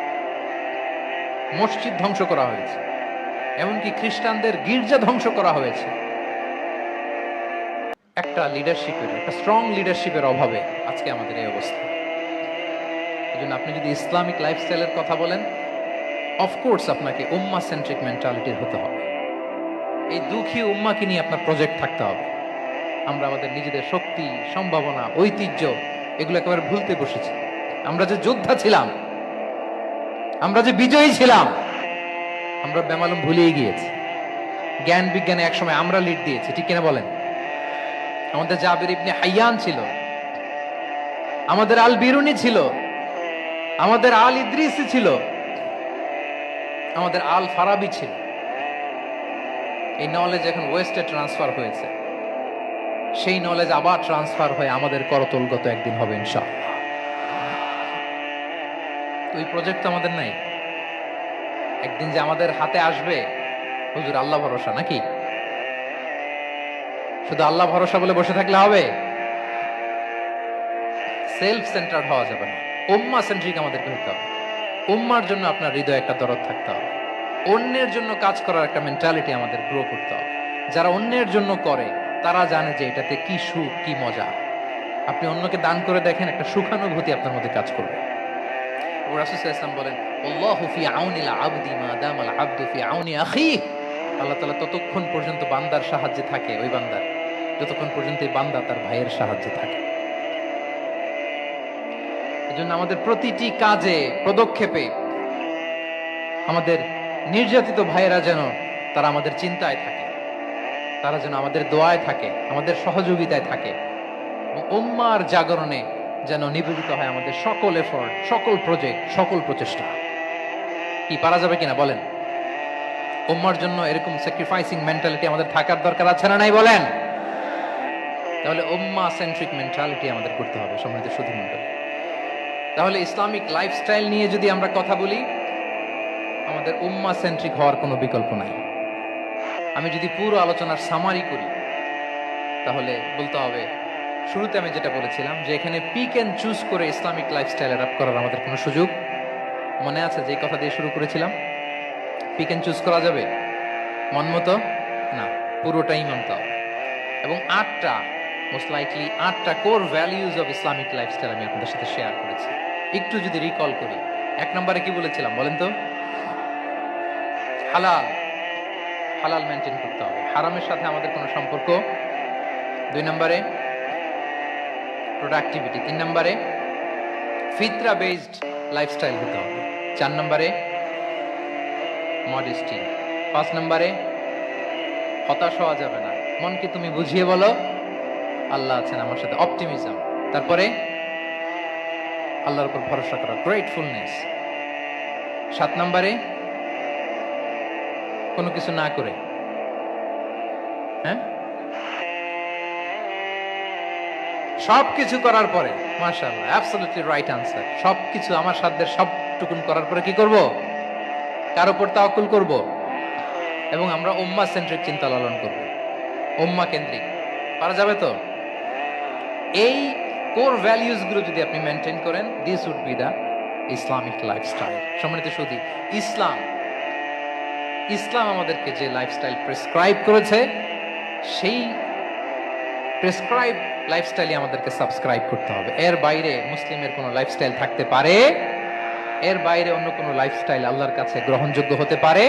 মসজিদ ধ্বংস করা হয়েছে, এমনকি খ্রিস্টানদের গির্জা ধ্বংস করা হয়েছে। একটা লিডারশিপের, একটা স্ট্রং লিডারশিপের অভাবে আজকে আমাদের এই অবস্থা। এই জন্য আপনি যদি ইসলামিক লাইফস্টাইলের কথা বলেন, অফকোর্স আপনাকে উম্মা সেন্ট্রিক মেন্টালিটির হতে হবে। এই দুঃখী উম্মাকে নিয়ে আপনার প্রজেক্ট থাকতে হবে। আমরা আমাদের নিজেদের শক্তি, সম্ভাবনা, ঐতিহ্য এগুলো একেবারে ভুলতে বসেছি। আমরা যে যোদ্ধা ছিলাম, আমরা যে বিজয়ী ছিলাম, আমরা বেমালুম ভুলিয়ে গিয়েছি। জ্ঞান বিজ্ঞানে একসময় আমরা লিড দিয়েছি, ঠিক কিনা বলেন? আমাদের জাবির ইবনে হাইয়ান ছিল, আমাদের আল বিরুনি ছিল, আমাদের আল ইদ্রিসি ছিল, আমাদের আল ফারাবি ছিল। এই নলেজ এখন ওয়েস্টে ট্রান্সফার হয়েছে, সেই নলেজ আবার ট্রান্সফার হয়ে আমাদের করতলগত একদিন হবে ইনশাআল্লাহ। তো এই প্রজেক্ট তো আমাদের নাই। একদিন যে আমাদের হাতে আসবে, হুজুর আল্লাহ ভরসা নাকি? শুধু আল্লাহ ভরসা বলে বসে থাকলে হবে? সেলফ সেন্টার্ড হওয়া যাবে না, উম্মা সেন্ট্রিক আমাদেরকে হতে হবে। উম্মার জন্য আপনার হৃদয়ে একটা দরদ থাকতে হবে। অন্যের জন্য কাজ করার একটা মেন্টালিটি আমাদের গ্রো করতে হবে। যারা অন্যের জন্য করে তারা জানে যে এটাতে কি সুখ, কি মজা। আপনি অন্যকে দান করে দেখেন, একটা সুখানুভূতি আপনার মধ্যে কাজ করবে। রাসূল সাল্লাল্লাহু আলাইহি ওয়াসাল্লাম বলেন, আল্লাহু ফি আউনিল আবদি মা দামাল আবদু ফি আউনি আখিহি। আল্লাহ তাআলা ততক্ষণ পর্যন্ত বান্দার সাহায্যে থাকে, ওই বান্দার, যতক্ষণ পর্যন্ত এই বান্দা তার ভাইয়ের সাহায্যে থাকে। এজন্য আমাদের প্রতিটি কাজে, পদক্ষেপে আমাদের নির্যাতিত ভাইয়েরা যেন তারা আমাদের চিন্তায় থাকে, তারা যেন আমাদের দোয়ায় থাকে, আমাদের সহযোগিতায় থাকে, এবং উম্মার জাগরণে যেন নিবেদিত হয় আমাদের সকল এফোর্ট, সকল প্রজেক্ট, সকল প্রচেষ্টা। কি পারা যাবে কিনা বলেন? উম্মার জন্য এরকম স্যাক্রিফাইসিং মেন্টালিটি আমাদের থাকার দরকার আছে না নাই বলেন? তাহলে উম্মা সেন্ট্রিক মেন্টালিটি আমাদের করতে হবে সম্মানিত সুধীমণ্ডলী। তাহলে ইসলামিক লাইফস্টাইল নিয়ে যদি আমরা কথা বলি, আমাদের উম্মা সেন্ট্রিক হওয়ার কোনো বিকল্প নাই। আমি যদি পুরো আলোচনার সামারি করি, তাহলে বলতে হবে, শুরুতে আমি যেটা বলেছিলাম যে এখানে পিক এন্ড চুজ করে ইসলামিক লাইফস্টাইল অ্যাডাপ্ট করার আমাদের কোনো সুযোগ মনে আছে? যে কথা দিয়ে শুরু করেছিলাম, পিক এন্ড চুজ করা যাবে মন মতো না, পুরোটাই মানতে হবে। এবং 8টা, মোস্ট লাইকলি 8টা core values of Islamic lifestyle আমি আপনাদের সাথে শেয়ার করেছি। একটু যদি রিকল করি, 1 নম্বরে কি বলেছিলাম বলেন তো? হালাল, হালাল মেনটেন করতে হবে, হারামের সাথে আমাদের কোনো সম্পর্ক। 2 নম্বরে প্রোডাক্টিভিটি। 3 নম্বরে ফিতরা বেসড লাইফস্টাইল হতে হবে। 4 নম্বরে মডেস্টি। 5 নম্বরে হতাশ হওয়া যাবে না, মনকে তুমি বুঝিয়ে বলো আল্লাহ আছেন আমার সাথে, অপটিমিজম। তারপরে আল্লাহর উপর ভরসা করা, গ্রেটফুলনেস। 7 নম্বরে কোনো কিছু না করে, হ্যাঁ, সবকিছু করার পরে, মাশাআল্লাহ, অ্যাবসলিউটলি রাইট আনসার। সবকিছু আমার সাধ্যের সবটুকুন করার পরে কি করব? কার উপর তাওয়াক্কুল করব? এবং আমরা উম্মাহ সেন্ট্রিক চিন্তা লালন করব, উম্মাহ কেন্দ্রিক। পারা যাবে তো? এই কোর ভ্যালিউজ গুলো যদি আপনি মেনটেন করেন, this would be the Islamic lifestyle. সম্মানিত সুধী, ইসলাম ইসলাম আমাদেরকে যে লাইফস্টাইল প্রেসক্রাইব করেছে সেই প্রেসক্রাইব লাইফস্টাইলই আমাদেরকে সাবস্ক্রাইব করতে হবে। এর বাইরে মুসলিমের কোনো লাইফস্টাইল থাকতে পারে? এর বাইরে অন্য কোনো লাইফস্টাইল আল্লাহর কাছে গ্রহণযোগ্য হতে পারে?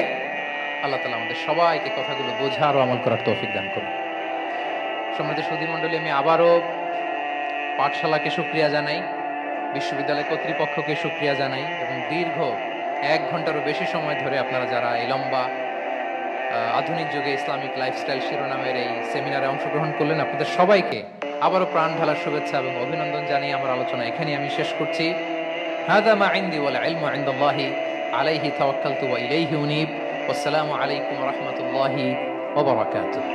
আল্লাহ তাআলা আমাদের সবাইকে কথাগুলো বোঝার ও আমল করার তৌফিক দান করুন। সম্মানিত সুধী মণ্ডলী, আমি আবারও পাঠশালাকে শুকরিয়া জানাই, বিশ্ববিদ্যালয় কর্তৃপক্ষকে শুকরিয়া জানাই, এবং দীর্ঘ 1 ঘন্টারও বেশি সময় ধরে আপনারা যারা এই লম্বা আধুনিক যুগে ইসলামিক লাইফস্টাইল শিরোনামের এই সেমিনারে অংশগ্রহণ করলেন, আপনাদের সবাইকে আবারও প্রাণ ঢালার শুভেচ্ছা এবং অভিনন্দন জানিয়ে আমার আলোচনা এখানেই আমি শেষ করছি। হাযা মা ইনদি ওয়াল ইলমু ইনদাল্লাহি আলাইহি তাওয়াক্কালতু ওয়া ইলাইহি উনীব। ওয়াসসালামু আলাইকুম ওয়া রাহমাতুল্লাহি ওয়া বারাকাতুহু।